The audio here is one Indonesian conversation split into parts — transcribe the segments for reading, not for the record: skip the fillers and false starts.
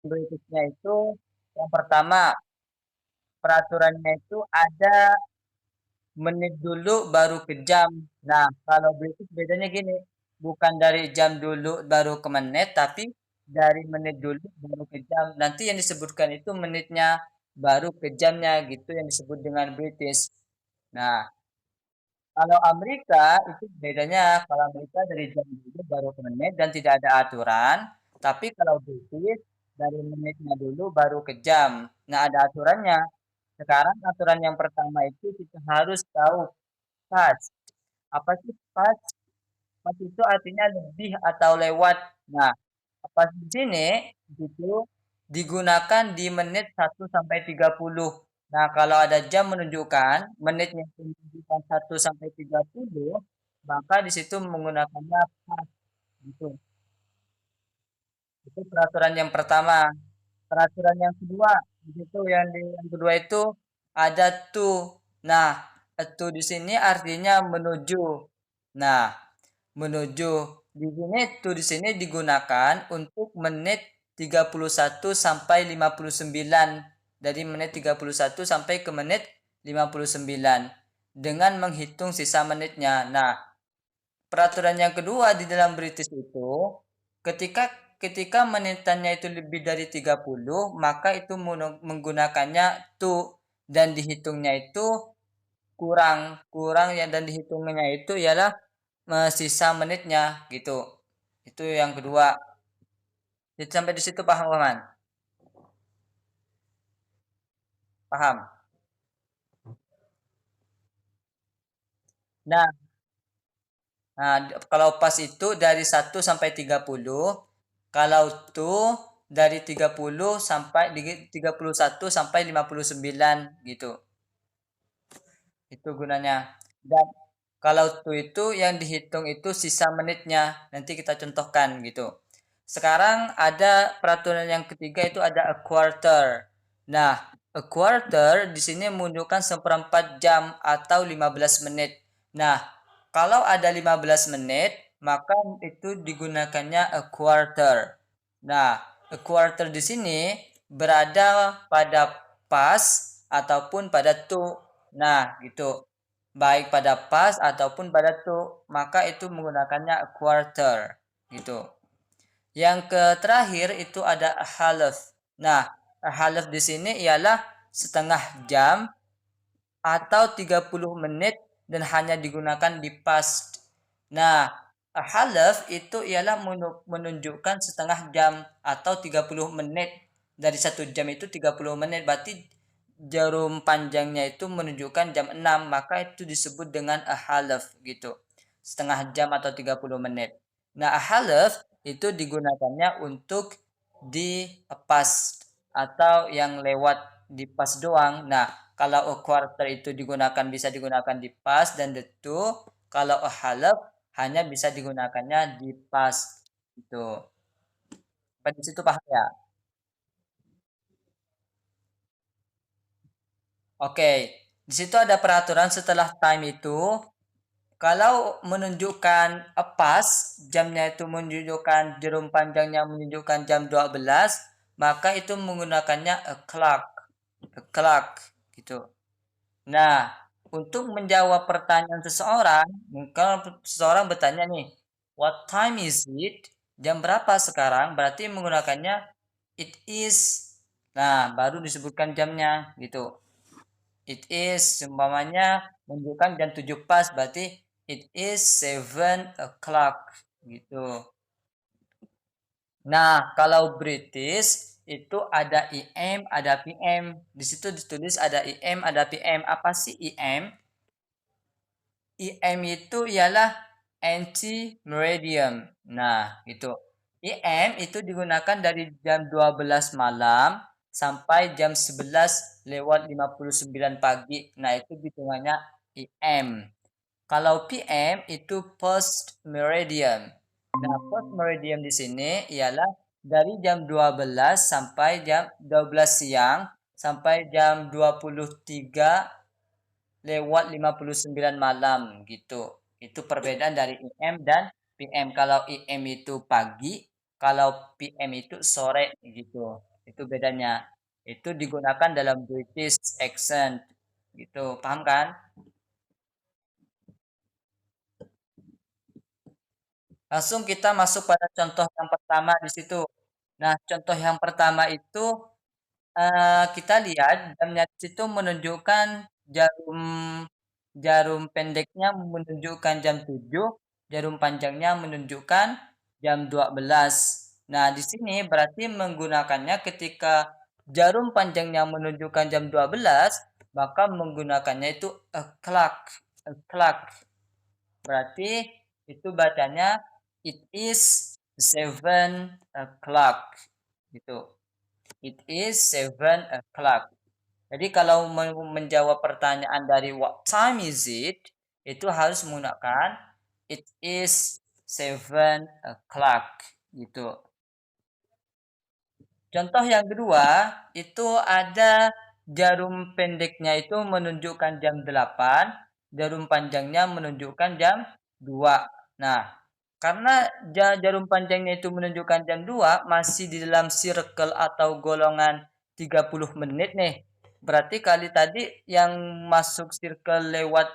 Berikutnya itu yang pertama, peraturannya itu ada menit dulu baru ke jam. Nah, kalau British bedanya gini, bukan dari jam dulu baru ke menit, tapi dari menit dulu baru ke jam. Nanti yang disebutkan itu menitnya baru ke jamnya gitu yang disebut dengan British. Nah, kalau Amerika itu bedanya, kalau Amerika dari jam dulu baru ke menit dan tidak ada aturan. Tapi kalau British dari menitnya dulu baru ke jam. Nah, ada aturannya. Sekarang aturan yang pertama itu kita harus tahu pas. Apa sih pas? Pas itu artinya lebih atau lewat. Nah, pas di sini itu digunakan di menit 1 sampai 30. Nah, kalau ada jam menunjukkan menitnya itu menunjukkan 1 sampai 30, maka di situ menggunakannya pas gitu. Itu peraturan yang pertama. Peraturan yang kedua, di situ yang kedua itu ada to. Nah, to di sini artinya menuju. Nah, menuju. Di sini tuh di sini digunakan untuk menit 31 sampai 59. Dari menit 31 sampai ke menit 59 dengan menghitung sisa menitnya. Nah, peraturan yang kedua di dalam British itu ketika ketika menitannya itu lebih dari 30, maka itu menggunakannya to dan dihitungnya itu kurang kurang ya dan dihitungnya itu ialah sisa menitnya gitu. Itu yang kedua. Jadi sampai di situ paham, Paman? Paham. Nah, nah, kalau pas itu dari 1 sampai 30, kalau tuh dari 30 sampai 31 sampai 59 gitu. Itu gunanya. Dan kalau tuh itu yang dihitung itu sisa menitnya. Nanti kita contohkan gitu. Sekarang ada peraturan yang ketiga itu ada a quarter. Nah, a quarter di sini menunjukkan seperempat jam atau 15 menit. Nah, kalau ada 15 menit, maka itu digunakannya a quarter. Nah, a quarter di sini berada pada pas ataupun pada to. Nah, gitu. Baik pada pas ataupun pada to, maka itu menggunakannya a quarter. Gitu. Yang terakhir itu ada a half. Nah, a half di sini ialah setengah jam atau 30 menit dan hanya digunakan di past. Nah, a half itu ialah menunjukkan setengah jam atau 30 menit. Dari 1 jam itu 30 menit, berarti jarum panjangnya itu menunjukkan jam 6, maka itu disebut dengan a half gitu. Setengah jam atau 30 menit. Nah, a half itu digunakannya untuk di pas atau yang lewat di pas doang. Nah, kalau a quarter itu digunakan bisa digunakan di pas dan the two. Kalau a half hanya bisa digunakannya di pas itu. Pada situ paham ya? Oke. Di situ ada peraturan setelah time itu kalau menunjukkan pas, jamnya itu menunjukkan jarum panjangnya menunjukkan jam 12, maka itu menggunakannya a clock. A clock gitu. Nah, untuk menjawab pertanyaan seseorang, kalau seseorang bertanya nih, what time is it? Jam berapa sekarang? Berarti menggunakannya it is. Nah, baru disebutkan jamnya gitu. It is umpamanya menunjukkan jam 7 pas, berarti it is 7 o'clock gitu. Nah, kalau British itu ada IM, ada PM. Di situ ditulis ada IM, ada PM. Apa sih IM? IM itu ialah anti-meridian. Nah, itu. IM itu digunakan dari jam 12 malam sampai jam 11 lewat 59 pagi. Nah, itu hitungannya IM. Kalau PM itu post meridian. Nah, post meridian di sini ialah dari jam 12 sampai jam 12 siang sampai jam 23 lewat 59 malam gitu. Itu perbedaan dari IM dan PM. Kalau IM itu pagi, kalau PM itu sore gitu. Itu bedanya. Itu digunakan dalam British accent. Gitu. Paham kan? Langsung kita masuk pada contoh yang pertama di situ. Nah, contoh yang pertama itu kita lihat jamnya di situ menunjukkan jarum jarum pendeknya menunjukkan jam 7, jarum panjangnya menunjukkan jam 12. Nah, di sini berarti menggunakannya ketika jarum panjangnya menunjukkan jam 12, maka menggunakannya itu a clock, a clock. Berarti itu bacanya it is 7 o'clock gitu. It is 7 o'clock. Jadi kalau menjawab pertanyaan dari what time is it, itu harus menggunakan it is 7 o'clock gitu. Contoh yang kedua, itu ada jarum pendeknya itu menunjukkan jam 8, jarum panjangnya menunjukkan jam 2. Nah, karena jarum panjangnya itu menunjukkan jam 2 masih di dalam circle atau golongan 30 menit nih. Berarti kali tadi yang masuk circle lewat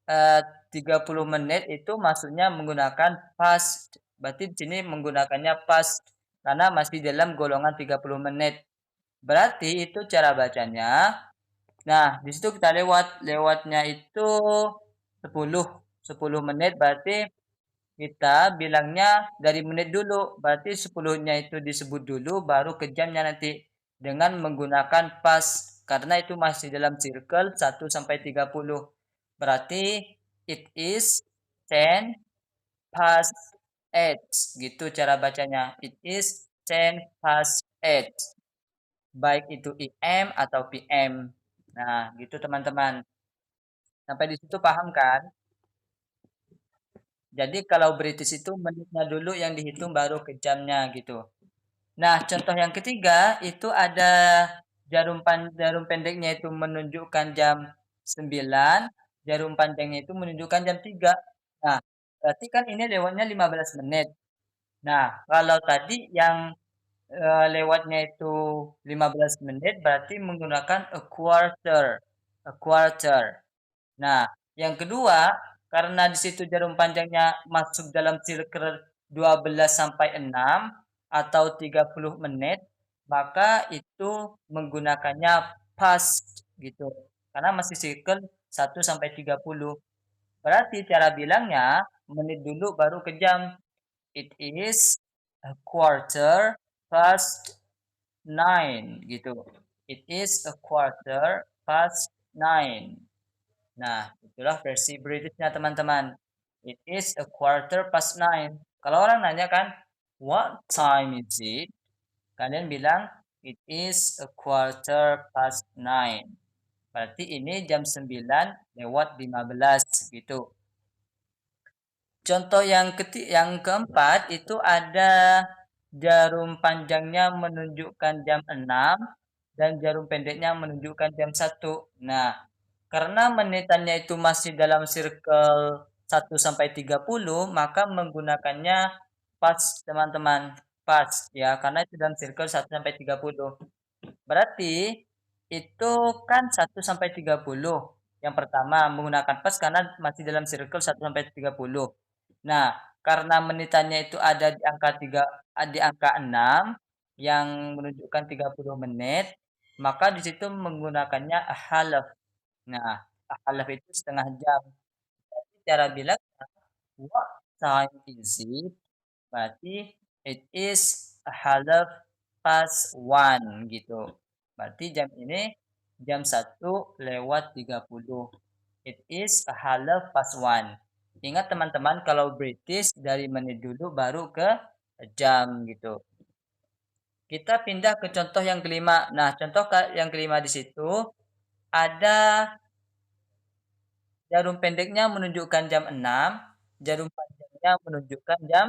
eh, 30 menit itu maksudnya menggunakan past. Berarti di sini menggunakannya past karena masih dalam golongan 30 menit. Berarti itu cara bacanya. Nah, di situ kita lewatnya itu 10 10 menit berarti kita bilangnya dari menit dulu. Berarti 10-nya itu disebut dulu baru ke jamnya nanti dengan menggunakan pas karena itu masih dalam circle 1 sampai 30. Berarti it is 10 past 8 gitu cara bacanya. It is 10 past 8. Baik itu IM atau PM. Nah, gitu teman-teman. Sampai di situ paham kan? Jadi kalau British itu menitnya dulu yang dihitung baru ke jamnya gitu. Nah, contoh yang ketiga itu ada jarum pendeknya itu menunjukkan jam 9, jarum panjangnya itu menunjukkan jam 3. Nah, berarti kan ini lewatnya 15 menit. Nah, kalau tadi yang lewatnya itu 15 menit berarti menggunakan a quarter. A quarter. Nah, yang kedua, karena di situ jarum panjangnya masuk dalam circle 12 sampai 6 atau 30 menit, maka itu menggunakannya past gitu. Karena masih circle 1 sampai 30. Berarti cara bilangnya menit dulu baru ke jam. It is a quarter past 9 gitu. It is a quarter past 9. Nah, itulah versi Britishnya teman-teman. It is a quarter past 9. Kalau orang nanya kan, what time is it? Kalian bilang, it is a quarter past 9. Berarti ini jam 9 lewat 15 gitu. Contoh yang keempat itu ada jarum panjangnya menunjukkan jam 6 dan jarum pendeknya menunjukkan jam 1. Nah, karena menitannya itu masih dalam circle 1 sampai 30, maka menggunakannya pas teman-teman. Pas ya, karena itu dalam circle 1 sampai 30. Berarti itu kan 1 sampai 30. Yang pertama menggunakan pas karena masih dalam circle 1 sampai 30. Nah, karena menitannya itu ada di angka 3, di angka 6 yang menunjukkan 30 menit, maka di situ menggunakannya half. Nah, half itu setengah jam. Jadi cara bilang what time is it? Berarti it is a half past one gitu. Berarti jam ini jam 1 lewat 30. It is a half past one. Ingat teman-teman kalau British dari menit dulu baru ke jam gitu. Kita pindah ke contoh yang kelima. Nah, contoh yang kelima di situ ada jarum pendeknya menunjukkan jam 6, jarum panjangnya menunjukkan jam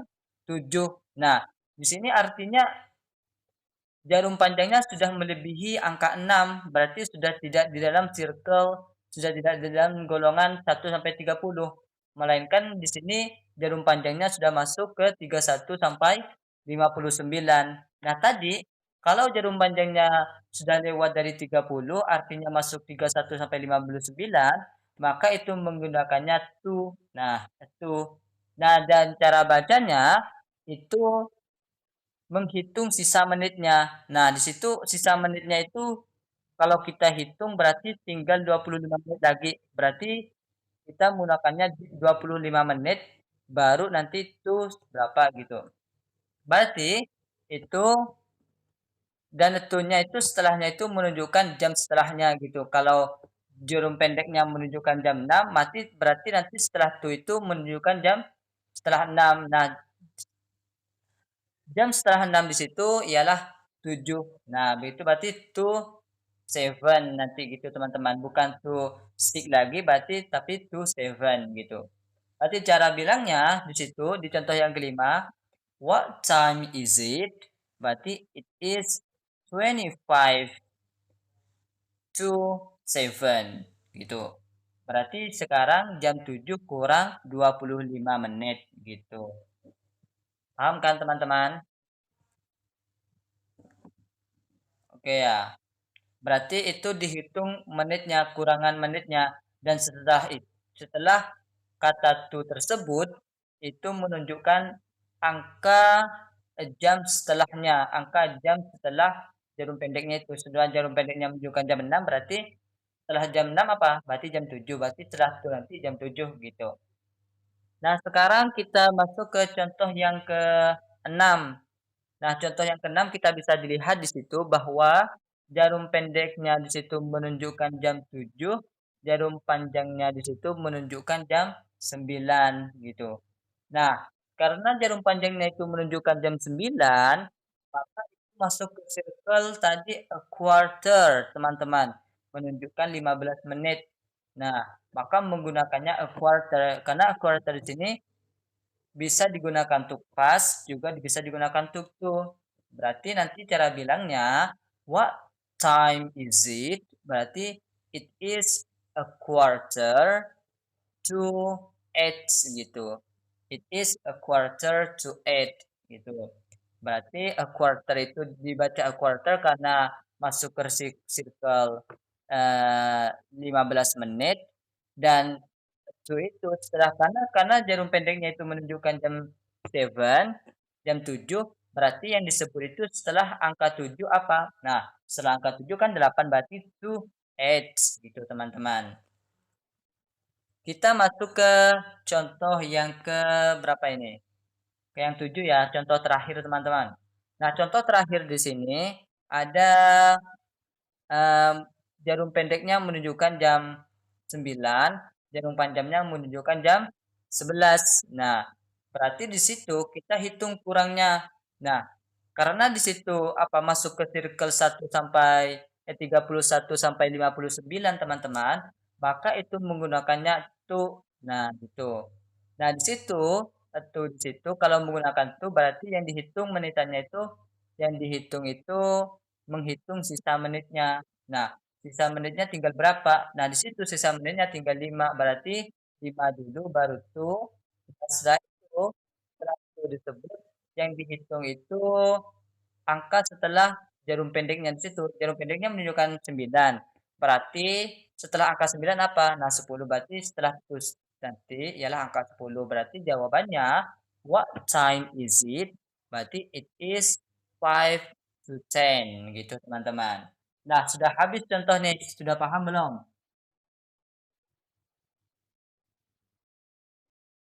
7. Nah, di sini artinya jarum panjangnya sudah melebihi angka 6, berarti sudah tidak di dalam circle, sudah tidak di dalam golongan 1 sampai 30. Melainkan di sini jarum panjangnya sudah masuk ke 31 sampai 59. Nah, tadi Kalau jarum panjangnya sudah lewat dari 30, artinya masuk 31 sampai 59, maka itu menggunakannya to. Nah, to. Nah, dan cara bacanya itu menghitung sisa menitnya. Nah, di situ sisa menitnya itu kalau kita hitung berarti tinggal 25 menit lagi. Berarti kita menggunakannya 25 menit baru nanti itu berapa gitu. Berarti itu dan itunya itu setelahnya itu menunjukkan jam setelahnya gitu. Kalau jarum pendeknya menunjukkan jam 6, mati berarti nanti setelah itu menunjukkan jam setelah 6. Nah, jam setelah 6 di situ ialah 7. Nah, begitu berarti to 7 nanti gitu teman-teman. Bukan to 6 lagi berarti tapi to 7 gitu. Berarti cara bilangnya di situ di contoh yang kelima, what time is it? Berarti it is 25 to 7 gitu. Berarti sekarang jam 7 kurang 25 menit gitu. Paham kan teman-teman? Oke ya. Berarti itu dihitung menitnya, kurangan menitnya. Dan setelah kata to tersebut itu menunjukkan angka jam setelahnya, angka jam setelah jarum pendeknya itu. Setelah jarum pendeknya menunjukkan jam 6 berarti setelah jam 6 apa? Berarti jam 7. Berarti setelah itu nanti jam 7 gitu. Nah, sekarang kita masuk ke contoh yang ke-6. Nah, contoh yang ke-6 kita bisa dilihat di situ bahwa jarum pendeknya di situ menunjukkan jam 7, jarum panjangnya di situ menunjukkan jam 9 gitu. Nah, karena jarum panjangnya itu menunjukkan jam 9, maka itu masuk ke circle tadi a quarter, teman-teman. Menunjukkan 15 menit. Nah, maka menggunakannya a quarter karena a quarter di sini bisa digunakan untuk pas, juga bisa digunakan untuk to. Berarti nanti cara bilangnya, what time is it? Berarti it is a quarter to eight gitu. It is a quarter to eight gitu. Berarti a quarter itu dibaca a quarter karena masuk ke circle 15 menit dan itu setelah karena jarum pendeknya itu menunjukkan jam 7, jam 7 berarti yang disebut itu setelah angka 7 apa? Nah, setelah angka 7 kan 8 berarti to 8 gitu teman-teman. Kita masuk ke contoh yang ke berapa ini? Ke yang 7 ya, contoh terakhir teman-teman. Nah, contoh terakhir di sini ada Mmm, jarum pendeknya menunjukkan jam 9, jarum panjangnya menunjukkan jam 11. Nah, berarti di situ kita hitung kurangnya. Nah, karena di situ apa masuk ke circle 31 sampai 59 teman-teman, maka itu menggunakannya to. Nah, gitu. Nah, di situ di situ kalau menggunakan to berarti yang dihitung menitannya itu yang dihitung itu menghitung sisa menitnya. Nah, sisa menitnya tinggal berapa? Nah, di situ sisa menitnya tinggal 5. Berarti 5 dulu baru tuh. Setelah itu disebut yang dihitung itu angka setelah jarum pendeknya di situ. Jarum pendeknya menunjukkan 9. Berarti setelah angka 9 apa? Nah, 10 berarti setelah itu nanti ialah angka 10. Berarti jawabannya what time is it? Berarti it is 5 to 10 gitu teman-teman. Nah, sudah habis contohnya, sudah paham belum?